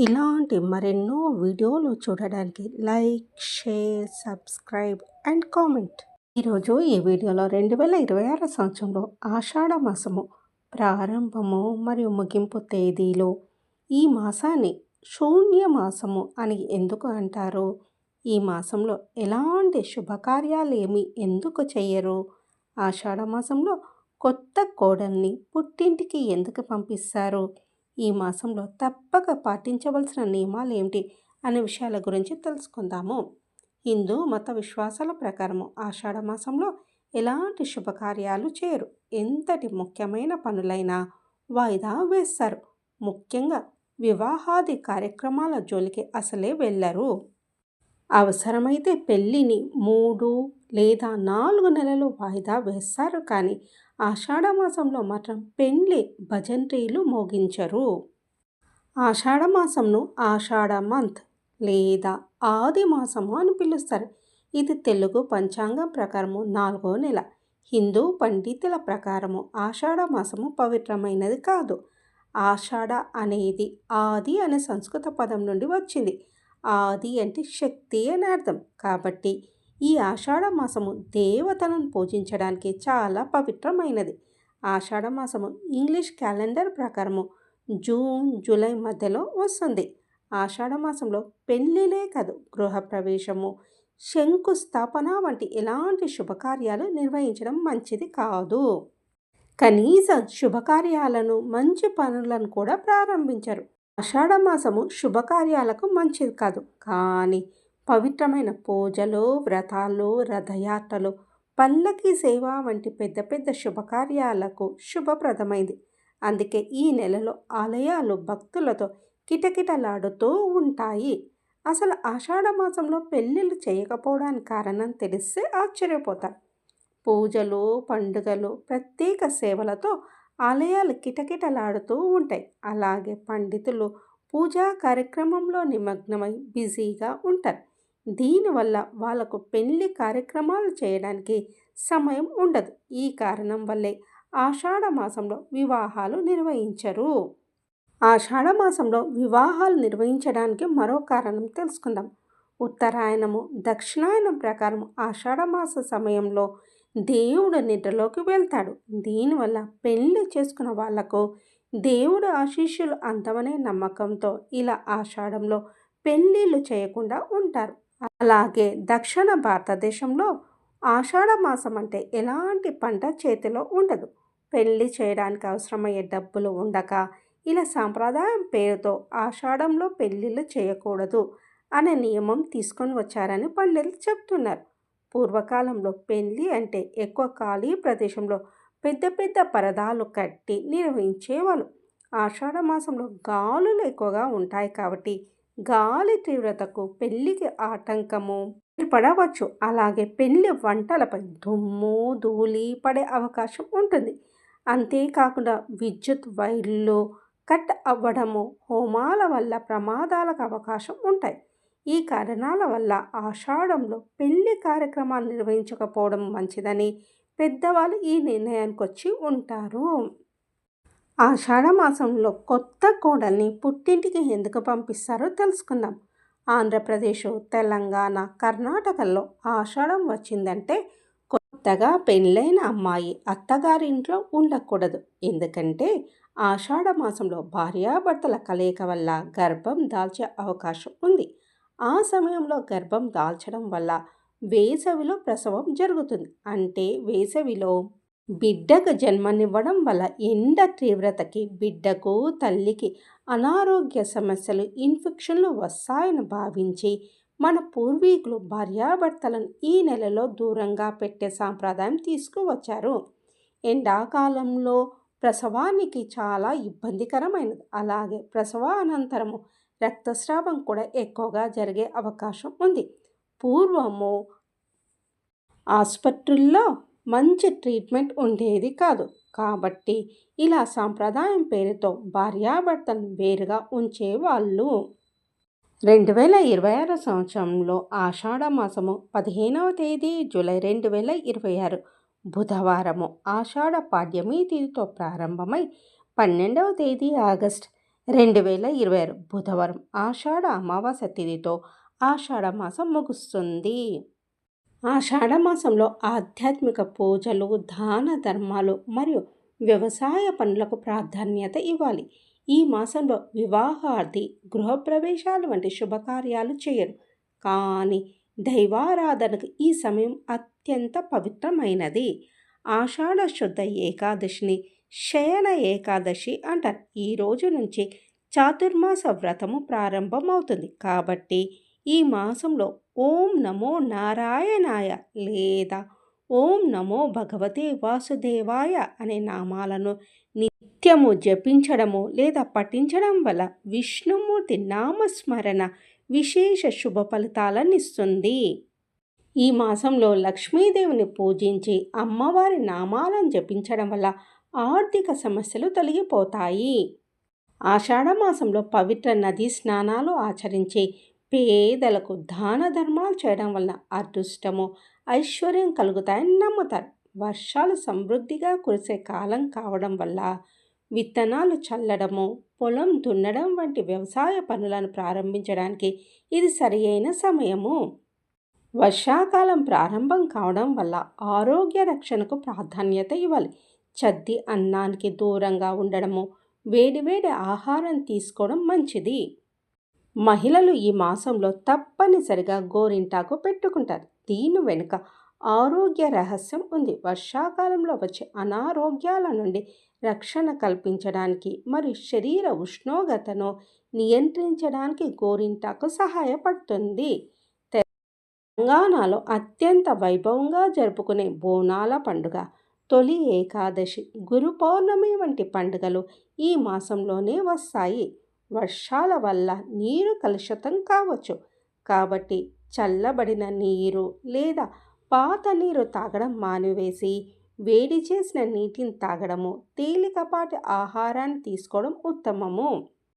ఇలాంటి మరెన్నో వీడియోలు చూడడానికి like, share, subscribe and comment. ఈరోజు ఈ వీడియోలో 2026 సంవత్సరంలో ఆషాఢ మాసము ప్రారంభము మరియు ముగింపు తేదీలు, ఈ మాసాన్ని శూన్య మాసము అని ఎందుకు అంటారు, ఈ మాసంలో ఎలాంటి శుభకార్యాలు ఎందుకు చెయ్యరు, ఆషాఢ మాసంలో కొత్త కోడల్ని పుట్టింటికి ఎందుకు పంపిస్తారు, ఈ మాసంలో తప్పక పాటించవలసిన నియమాలు ఏమిటి అనే విషయాల గురించి తెలుసుకుందాము. హిందూ మత విశ్వాసాల ప్రకారము ఆషాఢ మాసంలో ఎలాంటి శుభకార్యాలు చేయరు. ఎంతటి ముఖ్యమైన పనులైనా వాయిదా వేస్తారు. ముఖ్యంగా వివాహాది కార్యక్రమాల జోలికి అసలే వెళ్ళరు. అవసరమైతే పెళ్ళిని 3 లేదా 4 నెలలు వాయిదా వేస్తారు. కానీ ఆషాఢ మాసంలో మాత్రం పెళ్లి భజంత్రీలు మోగించరు. ఆషాఢ మాసంను ఆషాఢ మంత్ లేదా ఆది మాసము అని పిలుస్తారు. ఇది తెలుగు పంచాంగం ప్రకారము 4వ నెల. హిందూ పండితుల ప్రకారము ఆషాఢ మాసము పవిత్రమైనది కాదు. ఆషాఢ అనేది ఆది అనే సంస్కృత పదం నుండి వచ్చింది. ఆది అంటే శక్తి అని అర్థం. కాబట్టి ఈ ఆషాఢ మాసము దేవతలను పూజించడానికి చాలా పవిత్రమైనది. ఆషాఢ మాసము ఇంగ్లీష్ క్యాలెండర్ ప్రకారము జూన్, జూలై మధ్యలో వస్తుంది. ఆషాఢ మాసంలో పెళ్ళిలే కాదు, గృహప్రవేశము, శంకుస్థాపన వంటి ఎలాంటి శుభకార్యాలు నిర్వహించడం మంచిది కాదు. కనీసం శుభకార్యాలను, మంచి పనులను కూడా ప్రారంభించరు. ఆషాఢ మాసము శుభకార్యాలకు మంచిది కాదు. కానీ పవిత్రమైన పూజలు, వ్రతాలు, రథయాత్రలు, పల్లకి సేవ వంటి పెద్ద పెద్ద శుభకార్యాలకు శుభప్రదమైంది. అందుకే ఈ నెలలో ఆలయాలు భక్తులతో కిటకిటలాడుతూ ఉంటాయి. అసలు ఆషాఢ మాసంలో పెళ్ళిళ్ళు చేయకపోవడానికి కారణం తెలిస్తే ఆశ్చర్యపోతారు. పూజలు, పండుగలు, ప్రత్యేక సేవలతో ఆలయాలు కిటకిటలాడుతూ ఉంటాయి. అలాగే పండితులు పూజా కార్యక్రమంలో నిమగ్నమై బిజీగా ఉంటారు. దీనివల్ల వాళ్ళకు పెళ్లి కార్యక్రమాలు చేయడానికి సమయం ఉండదు. ఈ కారణం వల్లే ఆషాఢ మాసంలో వివాహాలు నిర్వహించరు. ఆషాఢ మాసంలో వివాహాలు నిర్వహించడానికి మరో కారణం తెలుసుకుందాం. ఉత్తరాయణము, దక్షిణాయనం ప్రకారం ఆషాఢ మాస సమయంలో దేవుడు నిద్రలోకి వెళ్తాడు. దీనివల్ల పెళ్లి చేసుకున్న వాళ్లకు దేవుడు ఆశీస్సులు అందమనే నమ్మకంతో ఇలా ఆషాఢంలో పెళ్ళిళ్ళు చేయకుండా ఉంటారు. అలాగే దక్షిణ భారతదేశంలో ఆషాఢ మాసం అంటే ఎలాంటి పంట చేతిలో ఉండదు. పెళ్లి చేయడానికి అవసరమయ్యే డబ్బులు ఉండక ఇలా సాంప్రదాయం పేరుతో ఆషాఢంలో పెళ్ళిళ్ళు చేయకూడదు అనే నియమం తీసుకొని వచ్చారని పండితులు చెప్తున్నారు. పూర్వకాలంలో పెళ్ళి అంటే ఎక్కువ ఖాళీ ప్రదేశంలో పెద్ద పెద్ద పరదాలు కట్టి నిర్వహించేవాళ్ళు. ఆషాఢ మాసంలో గాలులు ఎక్కువగా ఉంటాయి కాబట్టి గాలి తీవ్రతకు పెళ్ళికి ఆటంకము ఏర్పడవచ్చు. అలాగే పెళ్లి వంటలపై దుమ్ము, ధూళి పడే అవకాశం ఉంటుంది. అంతేకాకుండా విద్యుత్ వైర్లు కట్ అవ్వడము, హోమాల వల్ల ప్రమాదాలకు అవకాశం ఉంటాయి. ఈ కారణాల వల్ల ఆషాఢంలో పెళ్లి కార్యక్రమాలు నిర్వహించకపోవడం మంచిదని పెద్దవాళ్ళు ఈ నిర్ణయానికి వచ్చి ఉంటారు. ఆషాఢ మాసంలో కొత్త కోడల్ని పుట్టింటికి ఎందుకు పంపిస్తారో తెలుసుకుందాం. ఆంధ్రప్రదేశ్, తెలంగాణ, కర్ణాటకలో ఆషాఢం వచ్చిందంటే కొత్తగా పెళ్ళైన అమ్మాయి అత్తగారింట్లో ఉండకూడదు. ఎందుకంటే ఆషాఢ మాసంలో భార్యాభర్తల కలయిక వల్ల గర్భం దాల్చే అవకాశం ఉంది. ఆ సమయంలో గర్భం దాల్చడం వల్ల వేసవిలో ప్రసవం జరుగుతుంది. అంటే వేసవిలో బిడ్డకు జన్మనివ్వడం వల్ల ఎండ తీవ్రతకి బిడ్డకు, తల్లికి అనారోగ్య సమస్యలు, ఇన్ఫెక్షన్లు వస్తాయని భావించి మన పూర్వీకులు భార్యాభర్తలను ఈ నెలలో దూరంగా పెట్టే సాంప్రదాయం తీసుకువచ్చారు. ఎండాకాలంలో ప్రసవానికి చాలా ఇబ్బందికరమైనది. అలాగే ప్రసవ అనంతరము రక్తస్రావం కూడా ఎక్కువగా జరిగే అవకాశం ఉంది. పూర్వము ఆసుపత్రుల్లో మంచి ట్రీట్మెంట్ ఉండేది కాదు. కాబట్టి ఇలా సాంప్రదాయం పేరుతో భార్యాభర్తలను వేరుగా ఉంచేవాళ్ళు. 2026 సంవత్సరంలో ఆషాఢ మాసము 15వ తేదీ జూలై 2026 బుధవారము ఆషాఢ పాడ్యమి తిథితో ప్రారంభమై 12వ తేదీ ఆగస్టు 2026 బుధవారం ఆషాఢ అమావాస్య తిథితో ఆషాఢ మాసం ముగుస్తుంది. ఆషాఢ మాసంలో ఆధ్యాత్మిక పూజలు, దాన ధర్మాలు మరియు వ్యవసాయ పనులకు ప్రాధాన్యత ఇవ్వాలి. ఈ మాసంలో వివాహాది, గృహప్రవేశాలు వంటి శుభకార్యాలు చేయరు. కానీ దైవారాధనకు ఈ సమయం అత్యంత పవిత్రమైనది. ఆషాఢ శుద్ధ ఏకాదశిని శయన ఏకాదశి అంటారు. ఈ రోజు నుంచి చాతుర్మాస వ్రతము ప్రారంభమవుతుంది. కాబట్టి ఈ మాసంలో ఓం నమో నారాయణాయ లేదా ఓం నమో భగవతే వాసుదేవాయ అనే నామాలను నిత్యము జపించడము లేదా పఠించడం వల్ల విష్ణుమూర్తి నామస్మరణ విశేష శుభ ఫలితాలను ఇస్తుంది. ఈ మాసంలో లక్ష్మీదేవిని పూజించి అమ్మవారి నామాలను జపించడం వల్ల ఆర్థిక సమస్యలు తొలగిపోతాయి. ఆషాఢ మాసంలో పవిత్ర నదీ స్నానాలు ఆచరించి పేదలకు దాన ధర్మాలు చేయడం వలన అదృష్టము, ఐశ్వర్యం కలుగుతాయని నమ్ముతారు. వర్షాలు సమృద్ధిగా కురిసే కాలం కావడం వల్ల విత్తనాలు చల్లడము, పొలం దున్నడం వంటి వ్యవసాయ పనులను ప్రారంభించడానికి ఇది సరియైన సమయము. వర్షాకాలం ప్రారంభం కావడం వల్ల ఆరోగ్య రక్షణకు ప్రాధాన్యత ఇవ్వాలి. చద్ది అన్నానికి దూరంగా ఉండడము, వేడివేడి ఆహారం తీసుకోవడం మంచిది. మహిళలు ఈ మాసంలో తప్పనిసరిగా గోరింటాకు పెట్టుకుంటారు. దీని వెనుక ఆరోగ్య రహస్యం ఉంది. వర్షాకాలంలో వచ్చే అనారోగ్యాల నుండి రక్షణ కల్పించడానికి మరియు శరీర ఉష్ణోగ్రతను నియంత్రించడానికి గోరింటాకు సహాయపడుతుంది. తెలంగాణలో అత్యంత వైభవంగా జరుపుకునే బోనాల పండుగ, తొలి ఏకాదశి, గురు పౌర్ణమి వంటి పండుగలు ఈ మాసంలోనే వస్తాయి. వర్షాల వల్ల నీరు కలుషితం కావచ్చు. కాబట్టి చల్లబడిన నీరు లేదా పాత నీరు తాగడం మానివేసి వేడి చేసిన నీటిని తాగడము, తేలికపాటి ఆహారాన్ని తీసుకోవడం ఉత్తమము.